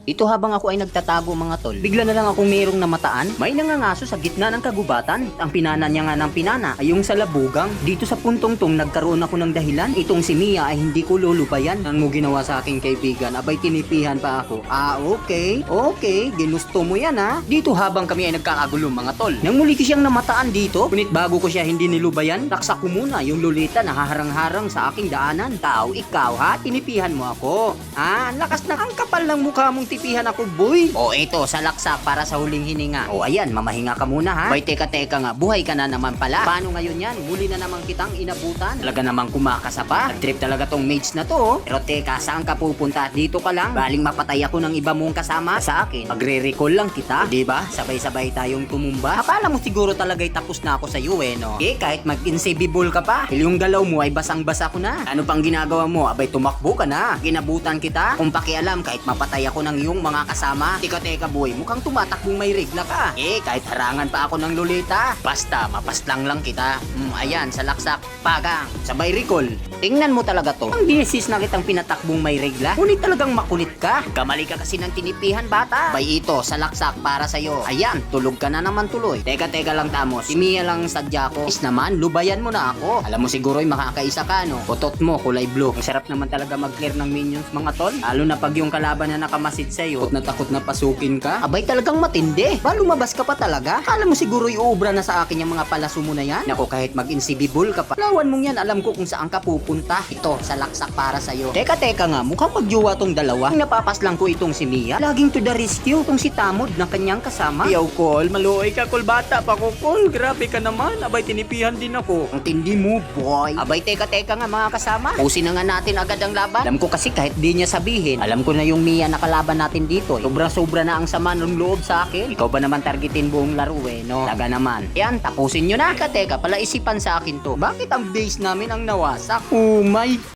Ito habang ako ay nagtatago mga tol, bigla na lang akong merong namataan. May nangangaso sa gitna ng kagubatan. Ang pinana niya nga ng pinana ay yung sa labugang. Dito sa puntong tong nagkaroon ako ng dahilan. Itong si Mia ay hindi ko lulubayan. Ang mo ginawa sa aking kaibigan, abay tinipihan pa ako. Okay, ginusto mo yan ha. Dito habang kami ay nagkakagulo mga tol, nang muli ko siyang namataan dito, ngunit bago ko siya hindi nilubayan, laksa ko muna yung lolita na haharang-harang sa aking daanan. Ikaw ha, tinipihan mo ako. Ang lakas na, ang kapal ng mukha mong tipihan ako boy. O eto, sa laksa para sa huling hininga. O ayan, mamahinga ka muna ha. Bay teka nga, buhay ka na naman pala. Paano ngayon yan? Muli na naman kitang inabutan. Talaga namang kumakasa pa. Nag-trip talaga tong mates na to. Pero teka, saan ka pupunta? Dito ka lang? Baling mapatay ako ng iba mong kasama sa akin. Magre-recall lang kita. Diba? Sabay-sabay tayong tumumba. Akala mo siguro talaga'y tapos na ako sa iyo no? Kahit mag-insevable ka pa. Yung galaw mo ay basang-basa ko na. Ano pang ginagawa mo? Abay tumakbo ka na. Ginabutan kita. Kung pakialam kahit mapatay ako ng iyong mga kasama. Teka boy, mukhang tumatakbong may regla ka. Kahit harangan pa ako ng lolita. Basta, mapaslang lang kita. Ayan, sa laksak, pagang, sabay recall. Tingnan mo talaga to. Ang bisis na kitang pinatakbong may regla. Ngunit talagang makulit ka. Kamali ka kasi ng tinipihan bata. Bay ito, sa laksak para sa'yo. Ayan, tulog ka na naman tuloy. Teka lang Tamos. Si Mia lang sadya ko. Is naman, lubayan mo na ako. Alam mo siguro'y makakaisa ka no. Putot mo, kulay blue. Ang sarap naman talaga mag-clear ng minions mga tol. Lalo na pag yung kalaban na nakamasid sa'yo. Takot na pasukin ka. Abay talagang matindi. Ba lumabas ka pa talaga? Akala mo siguro'y uubra na sa akin yung mga palaso mo na yan? Nako, kahit mag-insibibol ka pa. Lawan mong yan, alam ko kung saan ka pupunta. Ito, sa laksak para sa'yo. Teka nga, mukhang pagjuwa tong dalawa. Ang napapaslang ko itong si Mia. Laging to the rescue tong si Tamod na kanyang kasama. Yaw, Col, maluoy ka, Col, bata pa ko, Col. Grabe ka naman. Abay, tinipihan din ako. Ang tindi mo, boy. Abay, teka nga mga kasama. Pusin na nga natin agad ang laban. Alam ko kasi kahit di niya sabihin, alam ko na yung Mia na kalaban natin dito. Sobra na ang sama ng loob sa akin. Ikaw ba naman targetin buong laro no? Taga naman. Yan, tapusin nyo na. Teka, pala isipan sa akin to. Bakit ang base namin ang nawasak? Oh my